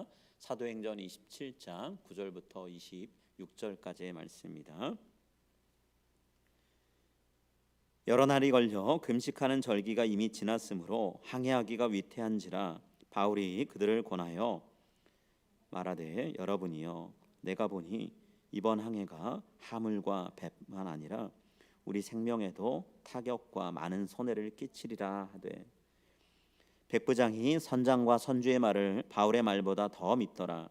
있습니다. 사도행전 27장 9절부터 26절까지의 말씀입니다. 여러 날이 걸려 금식하는 절기가 이미 지났으므로 항해하기가 위태한지라 바울이 그들을 권하여 말하되 여러분이여 내가 보니 이번 항해가 하물과 배만 아니라 우리 생명에도 타격과 많은 손해를 끼치리라 하되 백부장이 선장과 선주의 말을 바울의 말보다 더 믿더라.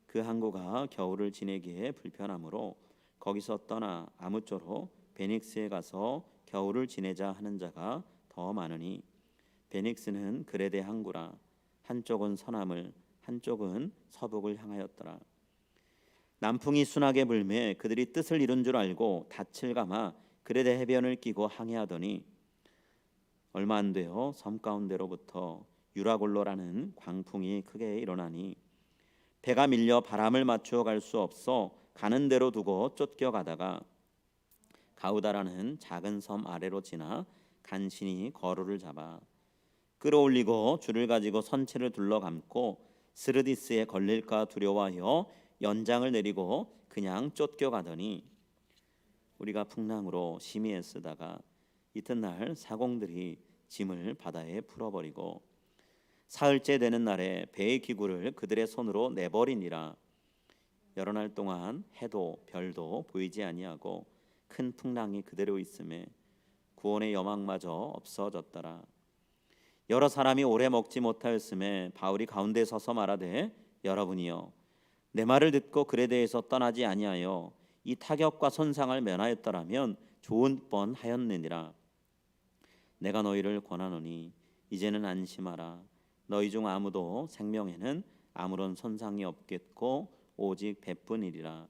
그 항구가 겨울을 지내기에 불편하므로 거기서 떠나 아무쪼록 베닉스에 가서 겨울을 지내자 하는 자가 더 많으니 베닉스는 그레데 항구라. 한쪽은 서남을 한쪽은 서북을 향하였더라. 남풍이 순하게 불매 그들이 뜻을 이룬 줄 알고 닻을 감아 그레데 해변을 끼고 항해하더니 얼마 안 되어 섬 가운데로부터 유라골로라는 광풍이 크게 일어나니 배가 밀려 바람을 맞추어 갈 수 없어 가는 대로 두고 쫓겨가다가 가우다라는 작은 섬 아래로 지나 간신히 거로를 잡아 끌어올리고 줄을 가지고 선체를 둘러감고 스르디스에 걸릴까 두려워하여 연장을 내리고 그냥 쫓겨가더니 우리가 풍랑으로 심히 애쓰다가 이튿날 사공들이 짐을 바다에 풀어버리고 사흘째 되는 날에 배의 기구를 그들의 손으로 내버리니라. 여러 날 동안 해도 별도 보이지 아니하고 큰 풍랑이 그대로 있음에 구원의 여망마저 없어졌더라. 여러 사람이 오래 먹지 못하였음에 바울이 가운데 서서 말하되 여러분이여 내 말을 듣고 그레데에서 떠나지 아니하여 이 타격과 손상을 면하였더라면 좋은 뻔하였느니라. 내가 너희를 권하노니 이제는 안심하라. 너희 중 아무도 생명에는 아무런 손상이 없겠고 오직 배뿐이리라.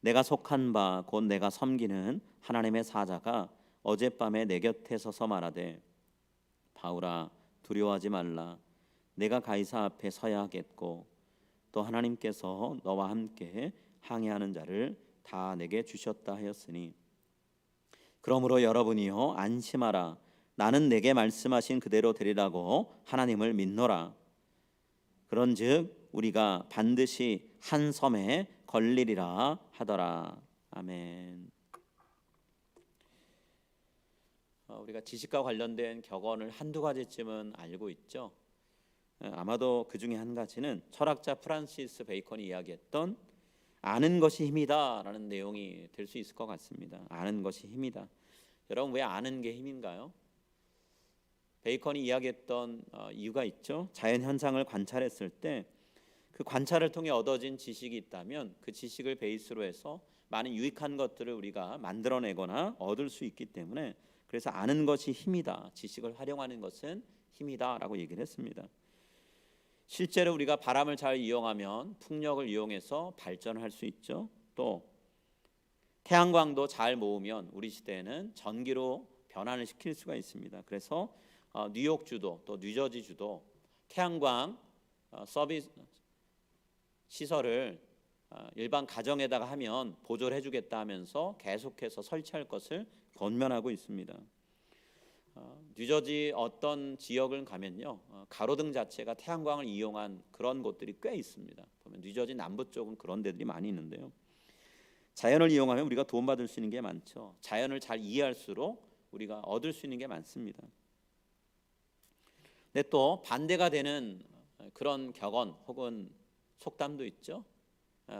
내가 속한 바 곧 내가 섬기는 하나님의 사자가 어젯밤에 내 곁에 서서 말하되 바울아 두려워하지 말라. 내가 가이사 앞에 서야 하겠고 또 하나님께서 너와 함께 항해하는 자를 다 내게 주셨다 하였으니 그러므로 여러분이여 안심하라. 나는 내게 말씀하신 그대로 되리라고 하나님을 믿노라. 그런즉 우리가 반드시 한 섬에 걸리리라 하더라. 아멘. 우리가 지식과 관련된 격언을 한두 가지쯤은 알고 있죠. 아마도 그 중에 한 가지는 철학자 프란시스 베이컨이 이야기했던 아는 것이 힘이다 라는 내용이 될 수 있을 것 같습니다. 아는 것이 힘이다. 여러분 왜 아는 게 힘인가요? 베이컨이 이야기했던 이유가 있죠. 자연 현상을 관찰했을 때 그 관찰을 통해 얻어진 지식이 있다면 그 지식을 베이스로 해서 많은 유익한 것들을 우리가 만들어내거나 얻을 수 있기 때문에 그래서 아는 것이 힘이다. 지식을 활용하는 것은 힘이다 라고 얘기를 했습니다. 실제로 우리가 바람을 잘 이용하면 풍력을 이용해서 발전할 수 있죠. 또 태양광도 잘 모으면 우리 시대에는 전기로 변환을 시킬 수가 있습니다. 그래서 뉴욕주도 또 뉴저지주도 태양광 서비스 시설을 일반 가정에다가 하면 보조를 해주겠다 하면서 계속해서 설치할 것을 권면하고 있습니다. 뉴저지 어떤 지역을 가면요 가로등 자체가 태양광을 이용한 그런 곳들이 꽤 있습니다. 보면 뉴저지 남부 쪽은 그런 데들이 많이 있는데요. 자연을 이용하면 우리가 도움받을 수 있는 게 많죠. 자연을 잘 이해할수록 우리가 얻을 수 있는 게 많습니다. 근데 또 반대가 되는 그런 격언 혹은 속담도 있죠.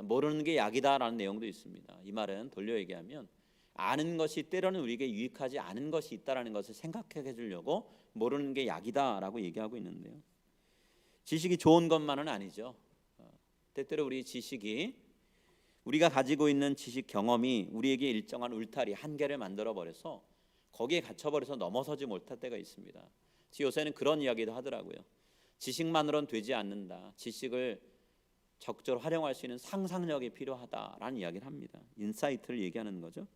모르는 게 약이다라는 내용도 있습니다. 이 말은 돌려 얘기하면 아는 것이 때로는 우리에게 유익하지 않은 것이 있다라는 것을 생각하게 해주려고 모르는 게 약이다라고 얘기하고 있는데요. 지식이 좋은 것만은 아니죠. 때때로 우리 지식이 우리가 가지고 있는 지식 경험이 우리에게 일정한 울타리 한계를 만들어 버려서 거기에 갇혀버려서 넘어서지 못할 때가 있습니다. 요새는 그런 이야기도 하더라고요. 지식만으로는 되지 않는다. 지식을 적절히 활용할 수 있는 상상력이 필요하다라는 이야기를 합니다. 인사이트를 얘기하는 거죠.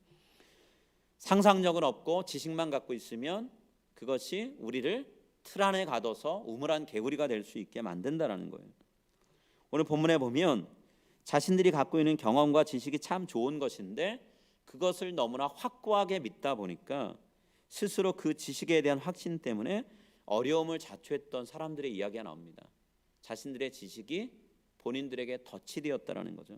상상력은 없고 지식만 갖고 있으면 그것이 우리를 틀 안에 가둬서 우물안 개구리가 될 수 있게 만든다라는 거예요. 오늘 본문에 보면 자신들이 갖고 있는 경험과 지식이 참 좋은 것인데 그것을 너무나 확고하게 믿다 보니까 스스로 그 지식에 대한 확신 때문에 어려움을 자초했던 사람들의 이야기가 나옵니다. 자신들의 지식이 본인들에게 덫이 되었다라는 거죠.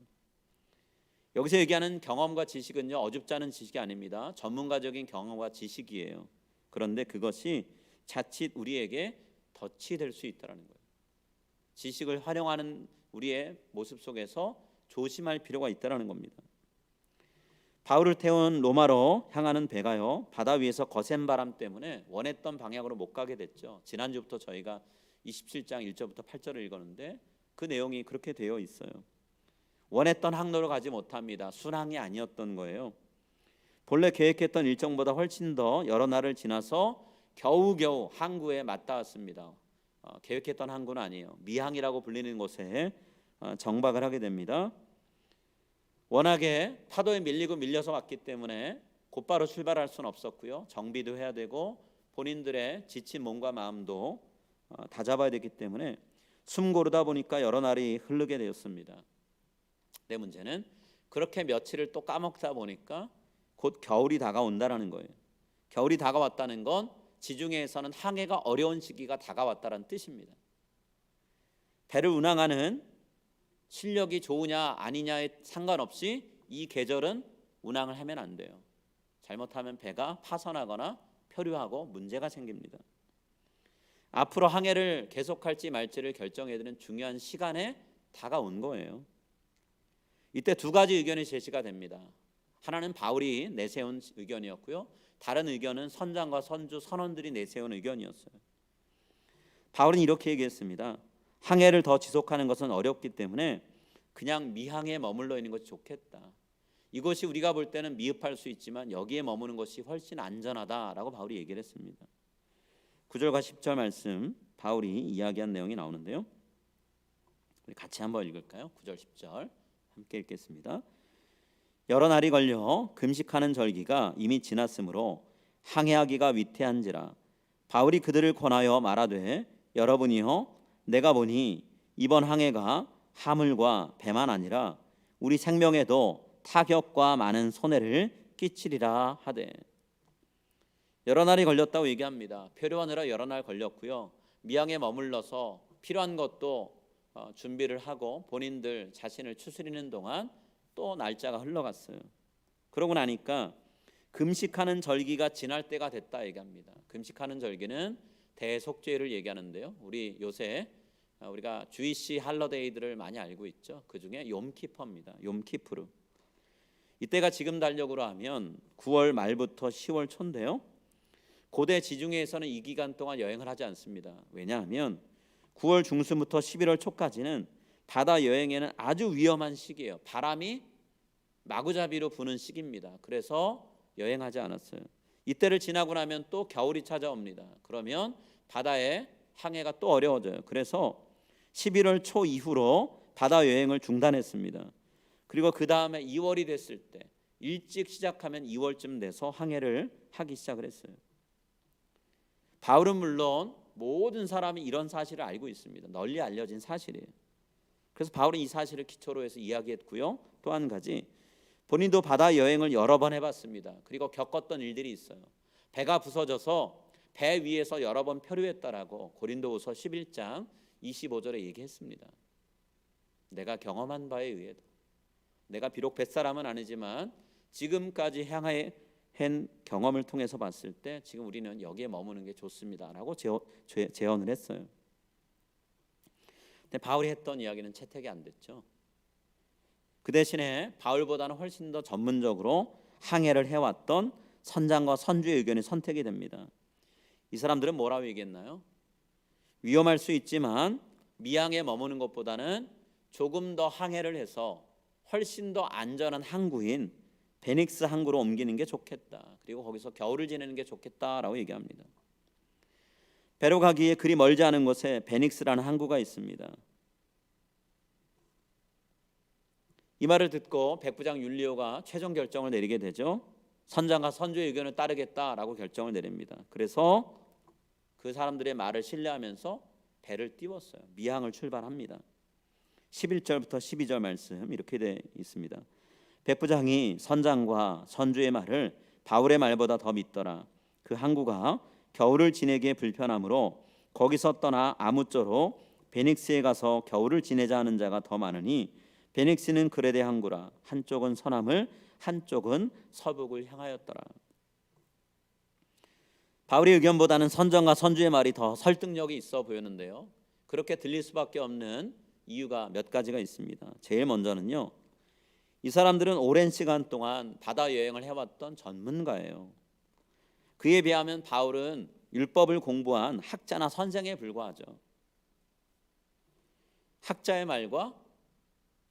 여기서 얘기하는 경험과 지식은요, 어줍지 않은 지식이 아닙니다. 전문가적인 경험과 지식이에요. 그런데 그것이 자칫 우리에게 덫이 될 수 있다는 거예요. 지식을 활용하는 우리의 모습 속에서 조심할 필요가 있다는 겁니다. 바울을 태운 로마로 향하는 배가요, 바다 위에서 거센 바람 때문에 원했던 방향으로 못 가게 됐죠. 지난주부터 저희가 27장 1절부터 8절을 읽었는데 그 내용이 그렇게 되어 있어요. 원했던 항로로 가지 못합니다. 순항이 아니었던 거예요. 본래 계획했던 일정보다 훨씬 더 여러 날을 지나서 겨우겨우 항구에 맞닿았습니다. 계획했던 항구는 아니에요. 미항이라고 불리는 곳에 정박을 하게 됩니다. 워낙에 파도에 밀리고 밀려서 왔기 때문에 곧바로 출발할 수는 없었고요. 정비도 해야 되고 본인들의 지친 몸과 마음도 다잡아야 되기 때문에 숨 고르다 보니까 여러 날이 흐르게 되었습니다. 내 문제는 그렇게 며칠을 또 까먹다 보니까 곧 겨울이 다가온다라는 거예요. 겨울이 다가왔다는 건 지중해에서는 항해가 어려운 시기가 다가왔다는 뜻입니다. 배를 운항하는 실력이 좋으냐 아니냐에 상관없이 이 계절은 운항을 하면 안 돼요. 잘못하면 배가 파손하거나 표류하고 문제가 생깁니다. 앞으로 항해를 계속할지 말지를 결정해야 되는 중요한 시간에 다가온 거예요. 이때 두 가지 의견이 제시가 됩니다. 하나는 바울이 내세운 의견이었고요. 다른 의견은 선장과 선주 선원들이 내세운 의견이었어요. 바울은 이렇게 얘기했습니다. 항해를 더 지속하는 것은 어렵기 때문에 그냥 미항에 머물러 있는 것이 좋겠다. 이것이 우리가 볼 때는 미흡할 수 있지만 여기에 머무는 것이 훨씬 안전하다라고 바울이 얘기를 했습니다. 9절과 10절 말씀 바울이 이야기한 내용이 나오는데요. 우리 같이 한번 읽을까요? 9절 10절 함께 읽겠습니다. 여러 날이 걸려 금식하는 절기가 이미 지났으므로 항해하기가 위태한지라 바울이 그들을 권하여 말하되 여러분이여 내가 보니 이번 항해가 하물과 배만 아니라 우리 생명에도 타격과 많은 손해를 끼치리라 하되. 여러 날이 걸렸다고 얘기합니다. 표류하느라 여러 날 걸렸고요. 미항에 머물러서 필요한 것도 준비를 하고 본인들 자신을 추스리는 동안 또 날짜가 흘러갔어요. 그러고 나니까 금식하는 절기가 지날 때가 됐다 얘기합니다. 금식하는 절기는 대속죄를 얘기하는데요. 우리 요새 우리가 주이시 할러데이들을 많이 알고 있죠. 그중에 욤키퍼입니다. 욤키프르. 이때가 지금 달력으로 하면 9월 말부터 10월 초인데요. 고대 지중해에서는 이 기간 동안 여행을 하지 않습니다. 왜냐하면 9월 중순부터 11월 초까지는 바다 여행에는 아주 위험한 시기예요. 바람이 마구잡이로 부는 시기입니다. 그래서 여행하지 않았어요. 이때를 지나고 나면 또 겨울이 찾아옵니다. 그러면 바다에 항해가 또 어려워져요. 그래서 11월 초 이후로 바다 여행을 중단했습니다. 그리고 그 다음에 2월이 됐을 때 일찍 시작하면 2월쯤 돼서 항해를 하기 시작을 했어요. 바울은 물론 모든 사람이 이런 사실을 알고 있습니다. 널리 알려진 사실이에요. 그래서 바울은 이 사실을 기초로 해서 이야기했고요. 또 한 가지 본인도 바다 여행을 여러 번 해봤습니다. 그리고 겪었던 일들이 있어요. 배가 부서져서 배 위에서 여러 번 표류했다라고 고린도후서 11장 25절에 얘기했습니다. 내가 경험한 바에 의해도 내가 비록 뱃사람은 아니지만 지금까지 향해 한 경험을 통해서 봤을 때 지금 우리는 여기에 머무는 게 좋습니다라고 제언을 했어요. 근데 바울이 했던 이야기는 채택이 안 됐죠. 그 대신에 바울보다는 훨씬 더 전문적으로 항해를 해왔던 선장과 선주의 의견이 선택이 됩니다. 이 사람들은 뭐라고 얘기했나요? 위험할 수 있지만 미항에 머무는 것보다는 조금 더 항해를 해서 훨씬 더 안전한 항구인 베닉스 항구로 옮기는 게 좋겠다. 그리고 거기서 겨울을 지내는 게 좋겠다라고 얘기합니다. 배로 가기에 그리 멀지 않은 곳에 베닉스라는 항구가 있습니다. 이 말을 듣고 백부장 율리오가 최종 결정을 내리게 되죠. 선장과 선주의 의견을 따르겠다라고 결정을 내립니다. 그래서 그 사람들의 말을 신뢰하면서 배를 띄웠어요. 미항을 출발합니다. 11절부터 12절 말씀 이렇게 되어 있습니다. 백부장이 선장과 선주의 말을 바울의 말보다 더 믿더라. 그 항구가 겨울을 지내기에 불편하므로 거기서 떠나 아무쪼로 베닉스에 가서 겨울을 지내자 하는 자가 더 많으니 베닉스는 그레데 항구라. 한쪽은 서남을 한쪽은 서북을 향하였더라. 바울의 의견보다는 선정과 선주의 말이 더 설득력이 있어 보였는데요. 그렇게 들릴 수밖에 없는 이유가 몇 가지가 있습니다. 제일 먼저는요, 이 사람들은 오랜 시간 동안 바다 여행을 해왔던 전문가예요. 그에 비하면 바울은 율법을 공부한 학자나 선생에 불과하죠. 학자의 말과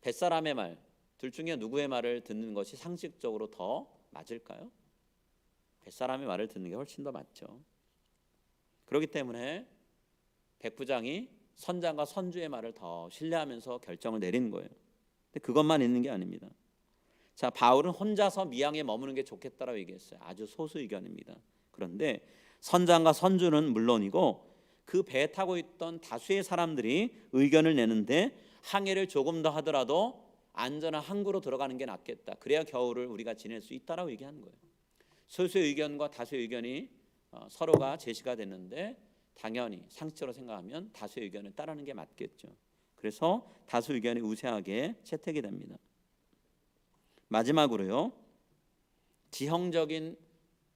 뱃사람의 말, 둘 중에 누구의 말을 듣는 것이 상식적으로 더 맞을까요? 뱃사람의 말을 듣는 게 훨씬 더 맞죠. 그렇기 때문에 백부장이 선장과 선주의 말을 더 신뢰하면서 결정을 내리는 거예요. 근데 그것만 있는 게 아닙니다. 자, 바울은 혼자서 미양에 머무는 게 좋겠다라고 얘기했어요. 아주 소수 의견입니다. 그런데 선장과 선주는 물론이고 그 배에 타고 있던 다수의 사람들이 의견을 내는데 항해를 조금 더 하더라도 안전한 항구로 들어가는 게 낫겠다. 그래야 겨울을 우리가 지낼 수 있다라고 얘기하는 거예요. 소수의 의견과 다수의 의견이 서로가 제시가 됐는데 당연히 상식적으로 생각하면 다수의 의견을 따르는 게 맞겠죠. 그래서 다수 의견이 우세하게 채택이 됩니다. 마지막으로요, 지형적인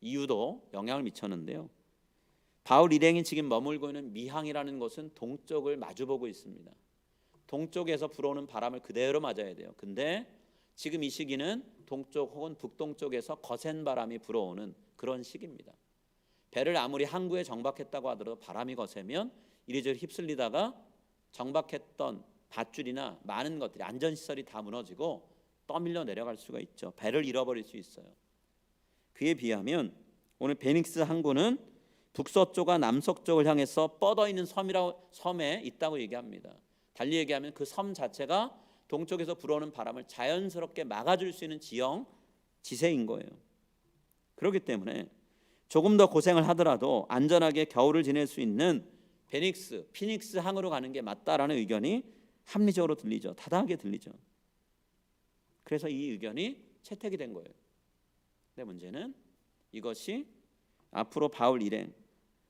이유도 영향을 미쳤는데요. 바울 일행이 지금 머물고 있는 미항이라는 곳은 동쪽을 마주보고 있습니다. 동쪽에서 불어오는 바람을 그대로 맞아야 돼요. 근데 지금 이 시기는 동쪽 혹은 북동쪽에서 거센 바람이 불어오는 그런 시기입니다. 배를 아무리 항구에 정박했다고 하더라도 바람이 거세면 이리저리 휩쓸리다가 정박했던 밧줄이나 많은 것들이 안전시설이 다 무너지고 떠밀려 내려갈 수가 있죠. 배를 잃어버릴 수 있어요. 그에 비하면 오늘 베닉스 항구는 북서쪽과 남서쪽을 향해서 뻗어 있는 섬에 있다고 얘기합니다. 달리 얘기하면 그 섬 자체가 동쪽에서 불어오는 바람을 자연스럽게 막아줄 수 있는 지세인 거예요. 그렇기 때문에 조금 더 고생을 하더라도 안전하게 겨울을 지낼 수 있는 피닉스 항으로 가는 게 맞다라는 의견이 합리적으로 들리죠. 타당하게 들리죠. 그래서 이 의견이 채택이 된 거예요. 근데 문제는 이것이 앞으로 바울 일행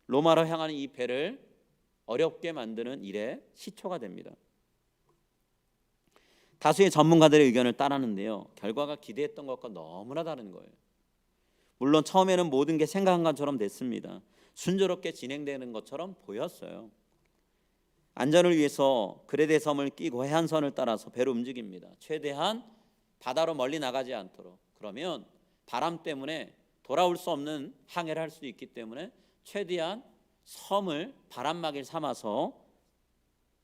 로마로 향하는 이 배를 어렵게 만드는 일에 시초가 됩니다. 다수의 전문가들의 의견을 따르는데요, 결과가 기대했던 것과 너무나 다른 거예요. 물론 처음에는 모든 게 생각한 것처럼 됐습니다. 순조롭게 진행되는 것처럼 보였어요. 안전을 위해서 그레데 섬을 끼고 해안선을 따라서 배로 움직입니다. 최대한 바다로 멀리 나가지 않도록. 그러면 바람 때문에 돌아올 수 없는 항해를 할 수 있기 때문에 최대한 섬을 바람막이를 삼아서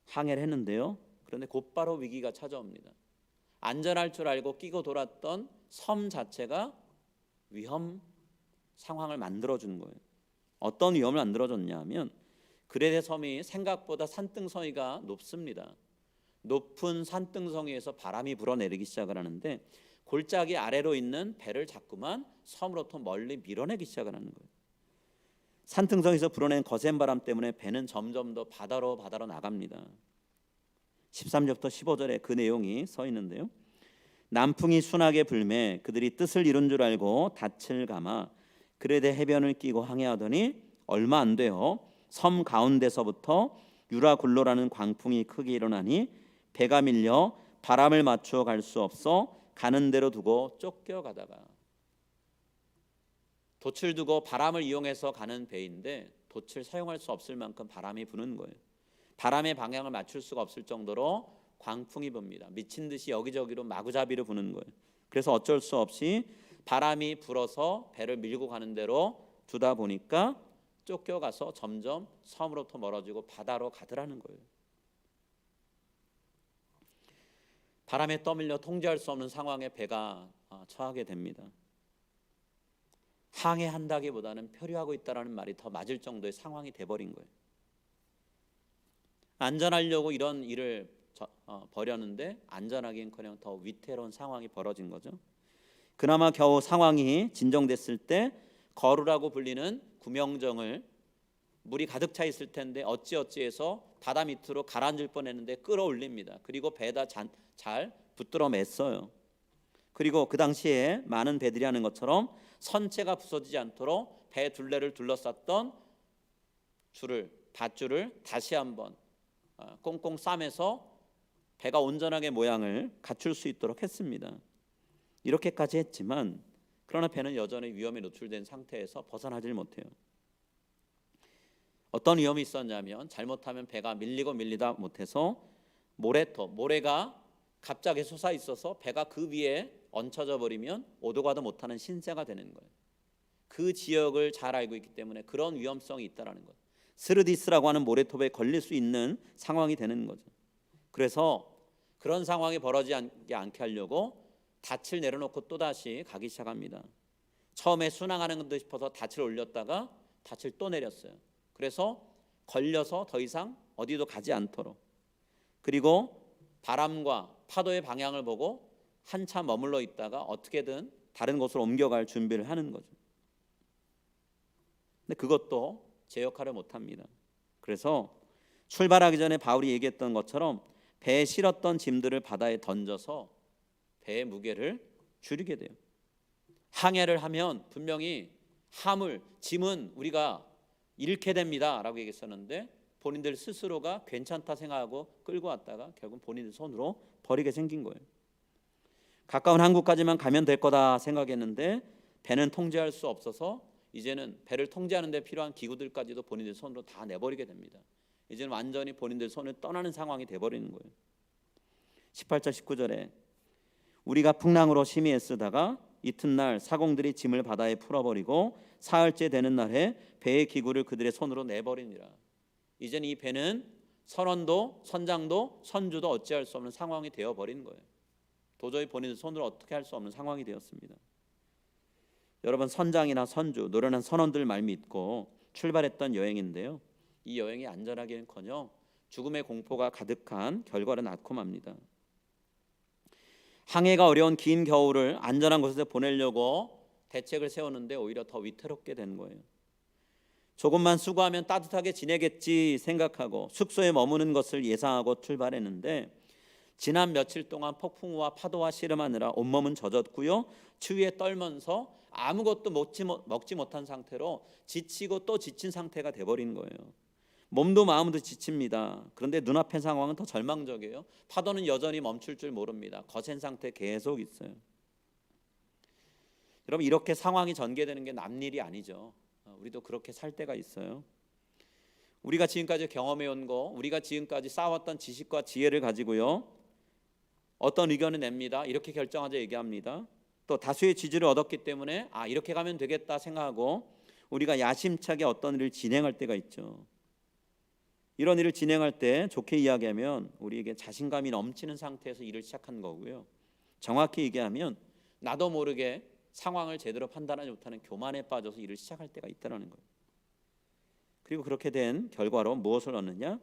항해를 했는데요. 그런데 곧바로 위기가 찾아옵니다. 안전할 줄 알고 끼고 돌았던 섬 자체가 위험 상황을 만들어준 거예요. 어떤 위험을 만들어줬냐 하면 그레데 섬이 생각보다 산등성이가 높습니다. 높은 산등성이에서 바람이 불어내리기 시작을 하는데 골짜기 아래로 있는 배를 자꾸만 섬으로부터 멀리 밀어내기 시작을 하는 거예요. 산등성에서 불어낸 거센 바람 때문에 배는 점점 더 바다로 나갑니다. 13절부터 15절에 그 내용이 서 있는데요. 남풍이 순하게 불매 그들이 뜻을 이룬 줄 알고 닻을 감아 그레데 해변을 끼고 항해하더니 얼마 안 돼요. 섬 가운데서부터 유라굴로라는 광풍이 크게 일어나니 배가 밀려 바람을 맞추어 갈 수 없어 가는 대로 두고 쫓겨가다가, 돛을 두고 바람을 이용해서 가는 배인데 돛을 사용할 수 없을 만큼 바람이 부는 거예요. 바람의 방향을 맞출 수가 없을 정도로 광풍이 붑니다. 미친 듯이 여기저기로 마구잡이로 부는 거예요. 그래서 어쩔 수 없이 바람이 불어서 배를 밀고 가는 대로 두다 보니까 쫓겨가서 점점 섬으로부터 멀어지고 바다로 가더라는 거예요. 바람에 떠밀려 통제할 수 없는 상황에 배가 처하게 됩니다. 항해한다기보다는 표류하고 있다라는 말이 더 맞을 정도의 상황이 돼버린 거예요. 안전하려고 이런 일을 벌였는데 안전하기는커녕 더 위태로운 상황이 벌어진 거죠. 그나마 겨우 상황이 진정됐을 때 거루라고 불리는 구명정을, 물이 가득 차 있을 텐데 어찌어찌해서 바다 밑으로 가라앉을 뻔했는데 끌어올립니다. 그리고 배에다 잘 붙들어 맸어요. 그리고 그 당시에 많은 배들이 하는 것처럼 선체가 부서지지 않도록 배 둘레를 둘러쌌던 밧줄을 다시 한번 꽁꽁 싸매서 배가 온전하게 모양을 갖출 수 있도록 했습니다. 이렇게까지 했지만 그러나 배는 여전히 위험에 노출된 상태에서 벗어나질 못해요. 어떤 위험이 있었냐면 잘못하면 배가 밀리고 밀리다 못해서 모래가 갑자기 솟아 있어서 배가 그 위에 얹혀져 버리면 오도 가도 못하는 신세가 되는 거예요. 그 지역을 잘 알고 있기 때문에 그런 위험성이 있다라는 거예요. 스르디스라고 하는 모래톱에 걸릴 수 있는 상황이 되는 거죠. 그래서 그런 상황이 벌어지지 않게 하려고 닻을 내려놓고 또다시 가기 시작합니다. 처음에 순항하는 듯 싶어서 닻을 올렸다가 닻을 또 내렸어요. 그래서 걸려서 더 이상 어디도 가지 않도록, 그리고 바람과 파도의 방향을 보고 한참 머물러 있다가 어떻게든 다른 곳으로 옮겨갈 준비를 하는 거죠. 근데 그것도 제 역할을 못합니다. 그래서 출발하기 전에 바울이 얘기했던 것처럼 배에 실었던 짐들을 바다에 던져서 배의 무게를 줄이게 돼요. 항해를 하면 분명히 짐은 우리가 잃게 됩니다 라고 얘기했었는데 본인들 스스로가 괜찮다 생각하고 끌고 왔다가 결국 본인들 손으로 버리게 생긴 거예요. 가까운 항구까지만 가면 될 거다 생각했는데 배는 통제할 수 없어서 이제는 배를 통제하는 데 필요한 기구들까지도 본인들 손으로 다 내버리게 됩니다. 이제는 완전히 본인들 손을 떠나는 상황이 돼버리는 거예요. 18절 19절에 우리가 풍랑으로 심히 애쓰다가 이튿날 사공들이 짐을 바다에 풀어버리고 사흘째 되는 날에 배의 기구를 그들의 손으로 내버리니라. 이제는 이 배는 선원도 선장도 선주도 어찌할 수 없는 상황이 되어버린 거예요. 도저히 본인들 손으로 어떻게 할 수 없는 상황이 되었습니다. 여러분, 선장이나 선주, 노련한 선원들 말 믿고 출발했던 여행인데요, 이 여행이 안전하기는커녕 죽음의 공포가 가득한 결과를 낳고 맙니다. 항해가 어려운 긴 겨울을 안전한 곳에 보내려고 대책을 세우는데 오히려 더 위태롭게 된 거예요. 조금만 수고하면 따뜻하게 지내겠지 생각하고 숙소에 머무는 것을 예상하고 출발했는데 지난 며칠 동안 폭풍우와 파도와 씨름하느라 온몸은 젖었고요, 추위에 떨면서 아무것도 먹지 못한 상태로 지치고 또 지친 상태가 돼버린 거예요. 몸도 마음도 지칩니다. 그런데 눈앞의 상황은 더 절망적이에요. 파도는 여전히 멈출 줄 모릅니다. 거센 상태 계속 있어요. 여러분, 이렇게 상황이 전개되는 게 남일이 아니죠. 우리도 그렇게 살 때가 있어요. 우리가 지금까지 경험해온 거, 우리가 지금까지 쌓아왔던 지식과 지혜를 가지고요, 어떤 의견을 냅니다. 이렇게 결정하자 얘기합니다. 또 다수의 지지를 얻었기 때문에 이렇게 가면 되겠다 생각하고 우리가 야심차게 어떤 일을 진행할 때가 있죠. 이런 일을 진행할 때 좋게 이야기하면 우리에게 자신감이 넘치는 상태에서 일을 시작한 거고요, 정확히 얘기하면 나도 모르게 상황을 제대로 판단하지 못하는 교만에 빠져서 일을 시작할 때가 있다는 거예요. 그리고 그렇게 된 결과로 무엇을 얻느냐?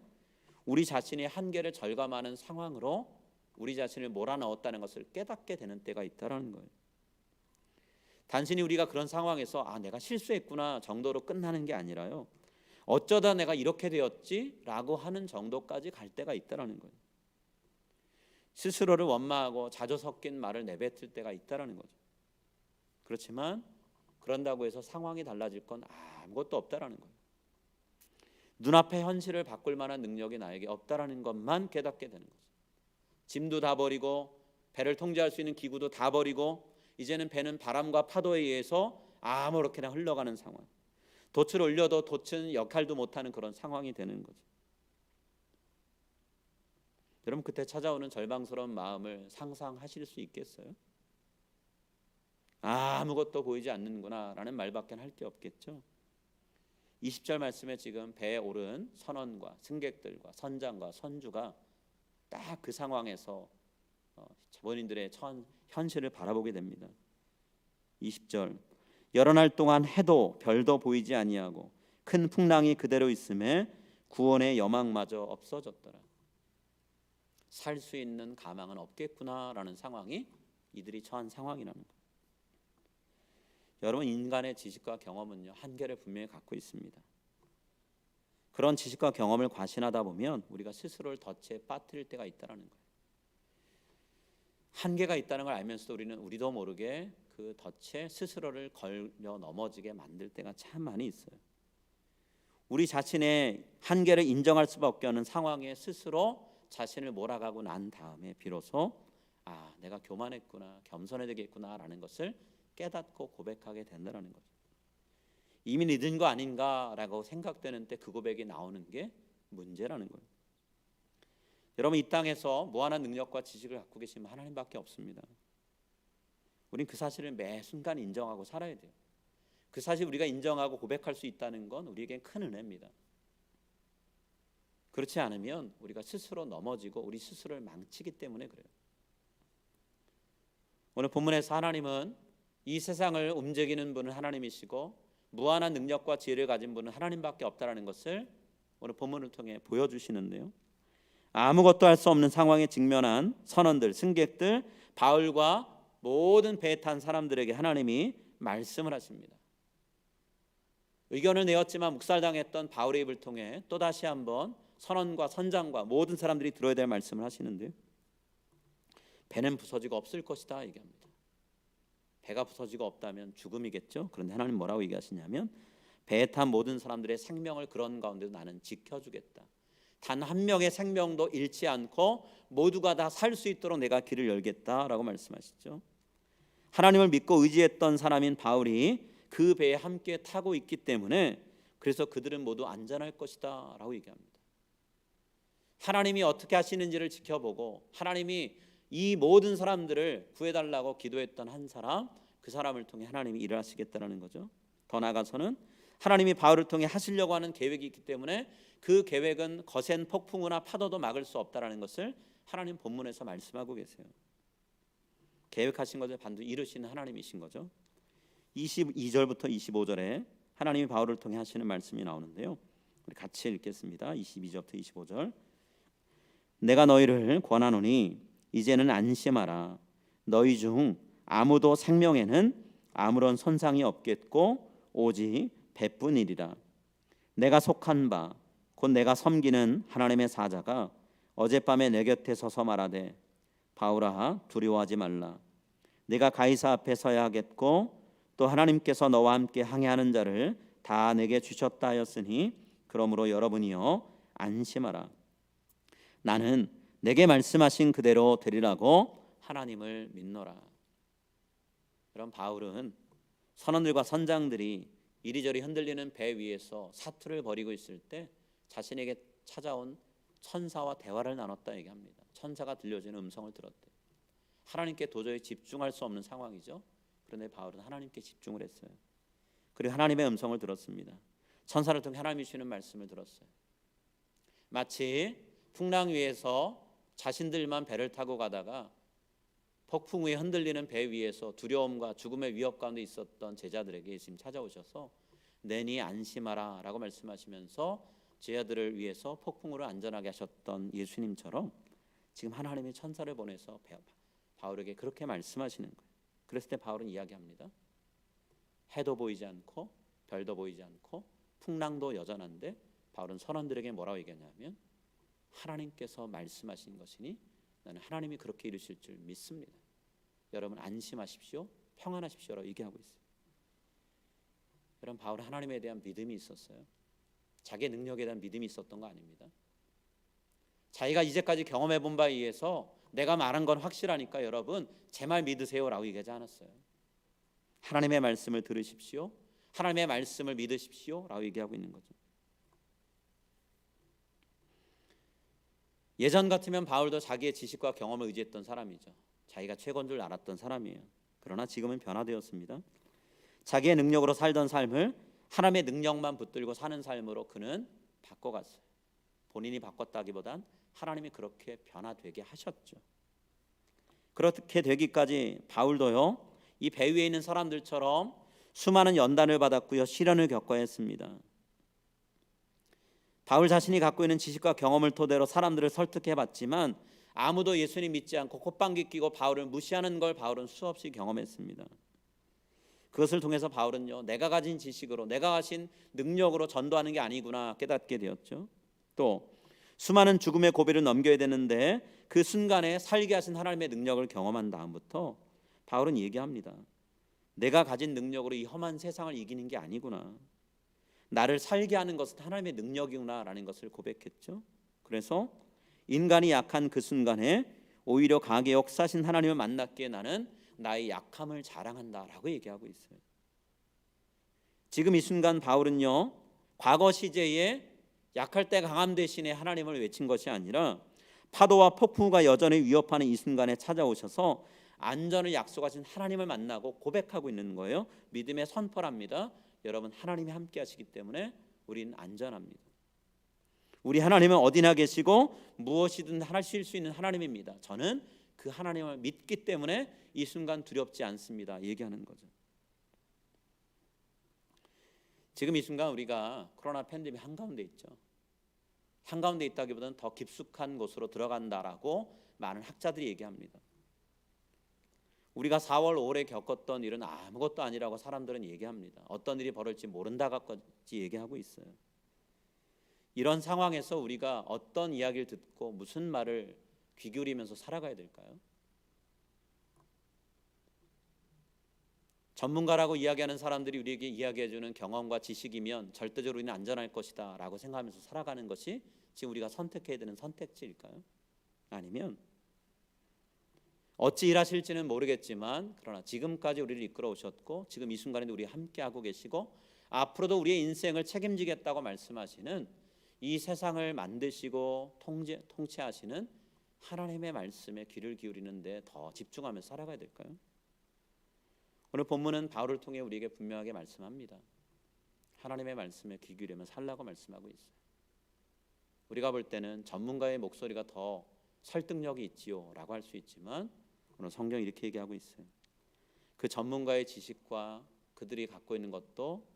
우리 자신의 한계를 절감하는 상황으로 우리 자신을 몰아넣었다는 것을 깨닫게 되는 때가 있다는 거예요. 단순히 우리가 그런 상황에서 내가 실수했구나 정도로 끝나는 게 아니라요, 어쩌다 내가 이렇게 되었지? 라고 하는 정도까지 갈 때가 있다는 거예요. 스스로를 원망하고 자조 섞인 말을 내뱉을 때가 있다는 거죠. 그렇지만 그런다고 해서 상황이 달라질 건 아무것도 없다는 거예요. 눈앞의 현실을 바꿀 만한 능력이 나에게 없다는 것만 깨닫게 되는 거죠. 짐도 다 버리고 배를 통제할 수 있는 기구도 다 버리고 이제는 배는 바람과 파도에 의해서 아무렇게나 흘러가는 상황, 돛을 올려도 돛은 역할도 못하는 그런 상황이 되는 거죠. 여러분, 그때 찾아오는 절망스러운 마음을 상상하실 수 있겠어요? 아무것도 보이지 않는구나 라는 말밖에 할 게 없겠죠. 20절 말씀에 지금 배에 오른 선원과 승객들과 선장과 선주가 딱 그 상황에서 본인들의 현실을 바라보게 됩니다. 20절, 여러 날 동안 해도 별도 보이지 아니하고 큰 풍랑이 그대로 있음에 구원의 여망마저 없어졌더라. 살 수 있는 가망은 없겠구나라는 상황이 이들이 처한 상황이라는 거예요. 여러분, 인간의 지식과 경험은요, 한계를 분명히 갖고 있습니다. 그런 지식과 경험을 과신하다 보면 우리가 스스로를 덫에 빠뜨릴 때가 있다는 거예요. 한계가 있다는 걸 알면서도 우리도 모르게 그 덫에 스스로를 걸려 넘어지게 만들 때가 참 많이 있어요. 우리 자신의 한계를 인정할 수밖에 없는 상황에 스스로 자신을 몰아가고 난 다음에 비로소 내가 교만했구나, 겸손해야 되겠구나라는 것을 깨닫고 고백하게 된다는 거죠. 이미 늦은 거 아닌가라고 생각되는 때 그 고백이 나오는 게 문제라는 거예요. 여러분, 이 땅에서 무한한 능력과 지식을 갖고 계시면 하나님밖에 없습니다. 우린 그 사실을 매 순간 인정하고 살아야 돼요. 그 사실 우리가 인정하고 고백할 수 있다는 건 우리에겐 큰 은혜입니다. 그렇지 않으면 우리가 스스로 넘어지고 우리 스스로를 망치기 때문에 그래요. 오늘 본문에서 하나님은 이 세상을 움직이는 분은 하나님이시고 무한한 능력과 지혜를 가진 분은 하나님밖에 없다는 것을 오늘 본문을 통해 보여주시는데요. 아무것도 할 수 없는 상황에 직면한 선원들, 승객들, 바울과 모든 배에 탄 사람들에게 하나님이 말씀을 하십니다. 의견을 내었지만 묵살당했던 바울의 입을 통해 또다시 한번 선원과 선장과 모든 사람들이 들어야 될 말씀을 하시는데요. 배는 부서지고 없을 것이다 얘기합니다. 배가 부서지고 없다면 죽음이겠죠. 그런데 하나님 뭐라고 얘기하시냐면 배에 탄 모든 사람들의 생명을 그런 가운데도 나는 지켜주겠다. 단 한 명의 생명도 잃지 않고 모두가 다 살 수 있도록 내가 길을 열겠다라고 말씀하시죠. 하나님을 믿고 의지했던 사람인 바울이 그 배에 함께 타고 있기 때문에 그래서 그들은 모두 안전할 것이다 라고 얘기합니다. 하나님이 어떻게 하시는지를 지켜보고 하나님이 이 모든 사람들을 구해달라고 기도했던 한 사람, 그 사람을 통해 하나님이 일을 하시겠다는 거죠. 더 나아가서는 하나님이 바울을 통해 하시려고 하는 계획이 있기 때문에 그 계획은 거센 폭풍우나 파도도 막을 수 없다는 것을 하나님 본문에서 말씀하고 계세요. 계획하신 것을 반드시 이루시는 하나님이신 거죠. 22절부터 25절에 하나님이 바울을 통해 하시는 말씀이 나오는데요. 우리 같이 읽겠습니다. 22절부터 25절. 내가 너희를 권하노니 이제는 안심하라. 너희 중 아무도 생명에는 아무런 손상이 없겠고 오직 배뿐이리라. 내가 속한 바 곧 내가 섬기는 하나님의 사자가 어젯밤에 내 곁에 서서 말하되 바울아 두려워하지 말라. 내가 가이사 앞에 서야 하겠고 또 하나님께서 너와 함께 항해하는 자를 다 내게 주셨다 하였으니 그러므로 여러분이여 안심하라. 나는 내게 말씀하신 그대로 되리라고 하나님을 믿노라. 그럼 바울은 선원들과 선장들이 이리저리 흔들리는 배 위에서 사투를 벌이고 있을 때 자신에게 찾아온 천사와 대화를 나눴다 얘기합니다. 천사가 들려주는 음성을 들었대. 하나님께 도저히 집중할 수 없는 상황이죠. 그런데 바울은 하나님께 집중을 했어요. 그리고 하나님의 음성을 들었습니다. 천사를 통해 하나님이 주시는 말씀을 들었어요. 마치 풍랑 위에서 자신들만 배를 타고 가다가 폭풍 위에 흔들리는 배 위에서 두려움과 죽음의 위협 가운데 있었던 제자들에게 예수님 찾아오셔서 내니 안심하라 라고 말씀하시면서 제자들을 위해서 폭풍우를 안전하게 하셨던 예수님처럼 지금 하나님이 천사를 보내서 바울에게 그렇게 말씀하시는 거예요. 그랬을 때 바울은 이야기합니다. 해도 보이지 않고 별도 보이지 않고 풍랑도 여전한데 바울은 선원들에게 뭐라고 얘기하냐면 하나님께서 말씀하신 것이니 나는 하나님이 그렇게 이루실 줄 믿습니다. 여러분 안심하십시오. 평안하십시오라고 얘기하고 있어요. 여러분 바울은 하나님에 대한 믿음이 있었어요. 자기의 능력에 대한 믿음이 있었던 거 아닙니다. 자기가 이제까지 경험해 본 바에 의해서 내가 말한 건 확실하니까 여러분 제 말 믿으세요라고 얘기하지 않았어요. 하나님의 말씀을 들으십시오. 하나님의 말씀을 믿으십시오라고 얘기하고 있는 거죠. 예전 같으면 바울도 자기의 지식과 경험을 의지했던 사람이죠. 자기가 최고인 줄 알았던 사람이에요. 그러나 지금은 변화되었습니다. 자기의 능력으로 살던 삶을 하나님의 능력만 붙들고 사는 삶으로 그는 바꿔갔어요. 본인이 바꿨다기보단 하나님이 그렇게 변화되게 하셨죠. 그렇게 되기까지 바울도요 이 배 위에 있는 사람들처럼 수많은 연단을 받았고요 시련을 겪어야 했습니다. 바울 자신이 갖고 있는 지식과 경험을 토대로 사람들을 설득해봤지만 아무도 예수님 믿지 않고 콧방귀 끼고 바울을 무시하는 걸 바울은 수없이 경험했습니다. 그것을 통해서 바울은요 내가 가진 지식으로 내가 가진 능력으로 전도하는 게 아니구나 깨닫게 되었죠. 또 수많은 죽음의 고비를 넘겨야 되는데 그 순간에 살게 하신 하나님의 능력을 경험한 다음부터 바울은 얘기합니다. 내가 가진 능력으로 이 험한 세상을 이기는 게 아니구나. 나를 살게 하는 것은 하나님의 능력이구나라는 것을 고백했죠. 그래서 인간이 약한 그 순간에 오히려 강하게 역사하신 하나님을 만났기에 나는 나의 약함을 자랑한다라고 얘기하고 있어요. 지금 이 순간 바울은요, 과거 시제에 약할 때 강함 대신에 하나님을 외친 것이 아니라 파도와 폭풍우가 여전히 위협하는 이 순간에 찾아오셔서 안전을 약속하신 하나님을 만나고 고백하고 있는 거예요. 믿음의 선포랍니다. 여러분, 하나님이 함께 하시기 때문에 우리는 안전합니다. 우리 하나님은 어디나 계시고 무엇이든 하실 수 있는 하나님입니다. 저는 그 하나님을 믿기 때문에 이 순간 두렵지 않습니다. 얘기하는 거죠. 지금 이 순간 우리가 코로나 팬데믹 한가운데 있죠. 한가운데 있다기보다는 더 깊숙한 곳으로 들어간다라고 많은 학자들이 얘기합니다. 우리가 4월 5월에 겪었던 일은 아무것도 아니라고 사람들은 얘기합니다. 어떤 일이 벌어질지 모른다까지 얘기하고 있어요. 이런 상황에서 우리가 어떤 이야기를 듣고 무슨 말을 귀 기울이면서 살아가야 될까요? 전문가라고 이야기하는 사람들이 우리에게 이야기해주는 경험과 지식이면 절대적으로 우리는 안전할 것이다 라고 생각하면서 살아가는 것이 지금 우리가 선택해야 되는 선택지일까요? 아니면 어찌 일하실지는 모르겠지만 그러나 지금까지 우리를 이끌어 오셨고 지금 이 순간에도 우리 함께하고 계시고 앞으로도 우리의 인생을 책임지겠다고 말씀하시는 이 세상을 만드시고 통치하시는 하나님의 말씀에 귀를 기울이는 데 더 집중하면서 살아가야 될까요? 오늘 본문은 바울을 통해 우리에게 분명하게 말씀합니다. 하나님의 말씀에 귀 기울이면 살라고 말씀하고 있어요. 우리가 볼 때는 전문가의 목소리가 더 설득력이 있지요 라고 할 수 있지만 오늘 성경이 이렇게 얘기하고 있어요. 그 전문가의 지식과 그들이 갖고 있는 것도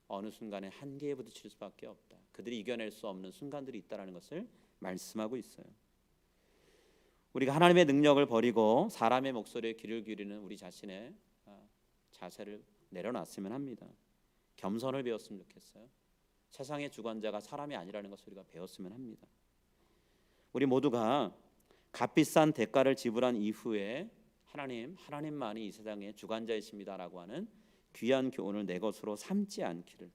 어느 순간에 한계에 부딪힐 수밖에 없다. 그들이 이겨낼 수 없는 순간들이 있다는 것을 말씀하고 있어요. 우리가 하나님의 능력을 버리고 사람의 목소리에 귀를 기울이는 우리 자신의 자세를 내려놨으면 합니다. 겸손을 배웠으면 좋겠어요. 세상의 주관자가 사람이 아니라는 것을 우리가 배웠으면 합니다. 우리 모두가 값비싼 대가를 지불한 이후에 하나님만이 이 세상의 주관자이십니다라고 하는 귀한 교훈을 내 것으로 삼지 않기를,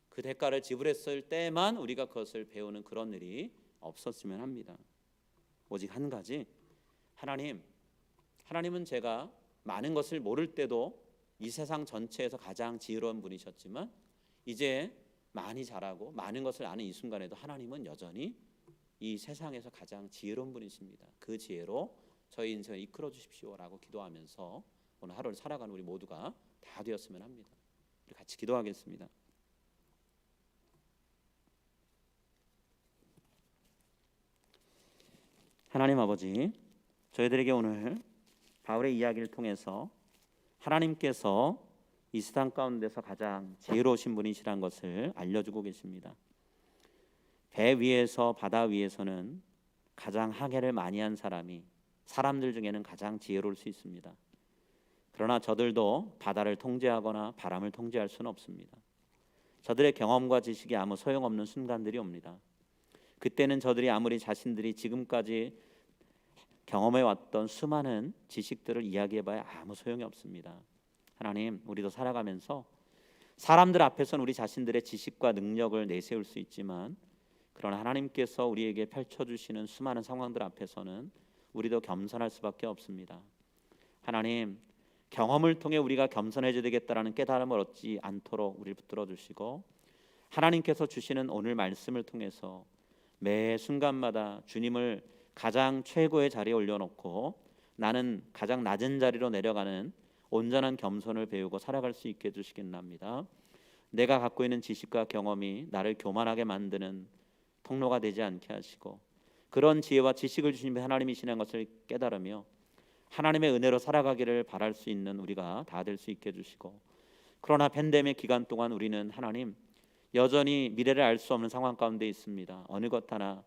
그 대가를 지불했을 때만 우리가 그것을 배우는 그런 일이 없었으면 합니다. 오직 한 가지, 하나님은 제가 많은 것을 모를 때도 이 세상 전체에서 가장 지혜로운 분이셨지만 이제 많이 자라고 많은 것을 아는 이 순간에도 하나님은 여전히 이 세상에서 가장 지혜로운 분이십니다. 그 지혜로 저희 인생을 이끌어 주십시오라고 기도하면서 오늘 하루를 살아가는 우리 모두가 다 되었으면 합니다. 우리 같이 기도하겠습니다. 하나님 아버지, 저희들에게 오늘 바울의 이야기를 통해서 하나님께서 이 세상 가운데서 가장 지혜로우신 분이시란 것을 알려주고 계십니다. 배 위에서 바다 위에서는 가장 항해를 많이 한 사람이 사람들 중에는 가장 지혜로울 수 있습니다. 그러나 저들도 바다를 통제하거나 바람을 통제할 수는 없습니다. 저들의 경험과 지식이 아무 소용없는 순간들이 옵니다. 그때는 저들이 아무리 자신들이 지금까지 경험해왔던 수많은 지식들을 이야기해봐야 아무 소용이 없습니다. 하나님, 우리도 살아가면서 사람들 앞에서는 우리 자신들의 지식과 능력을 내세울 수 있지만 그러나 하나님께서 우리에게 펼쳐주시는 수많은 상황들 앞에서는 우리도 겸손할 수밖에 없습니다. 하나님, 경험을 통해 우리가 겸손해져야 되겠다라는 깨달음을 얻지 않도록 우리를 붙들어 주시고 하나님께서 주시는 오늘 말씀을 통해서 매 순간마다 주님을 가장 최고의 자리에 올려놓고 나는 가장 낮은 자리로 내려가는 온전한 겸손을 배우고 살아갈 수 있게 해주시겠나이다. 내가 갖고 있는 지식과 경험이 나를 교만하게 만드는 통로가 되지 않게 하시고 그런 지혜와 지식을 주신 하나님이시는 것을 깨달으며 하나님의 은혜로 살아가기를 바랄 수 있는 우리가 다 될 수 있게 해주시고 그러나 팬데믹 기간 동안 우리는 하나님 여전히 미래를 알 수 없는 상황 가운데 있습니다. 어느 것 하나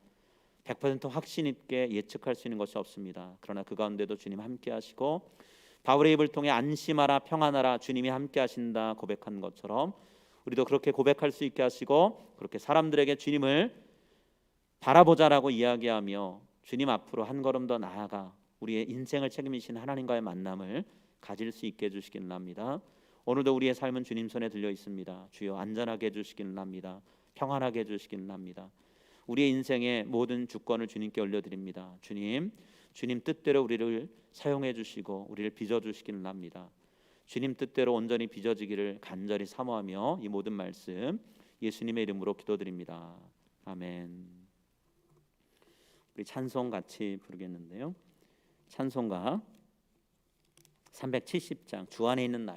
100% 확신 있게 예측할 수 있는 것이 없습니다. 그러나 그 가운데도 주님 함께 하시고 바울의 입을 통해 안심하라 평안하라 주님이 함께 하신다 고백한 것처럼 우리도 그렇게 고백할 수 있게 하시고 그렇게 사람들에게 주님을 바라보자라고 이야기하며 주님 앞으로 한 걸음 더 나아가 우리의 인생을 책임지신 하나님과의 만남을 가질 수 있게 해주시겠나이다. 오늘도 우리의 삶은 주님 손에 들려 있습니다. 주여 안전하게 해주시기를 합니다. 평안하게 해주시기를 합니다. 우리의 인생의 모든 주권을 주님께 올려드립니다. 주님 뜻대로 우리를 사용해 주시고 우리를 빚어 주시기를 합니다. 주님 뜻대로 온전히 빚어지기를 간절히 사모하며 이 모든 말씀 예수님의 이름으로 기도드립니다. 아멘. 우리 찬송 같이 부르겠는데요. 찬송가 370장 주 안에 있는 나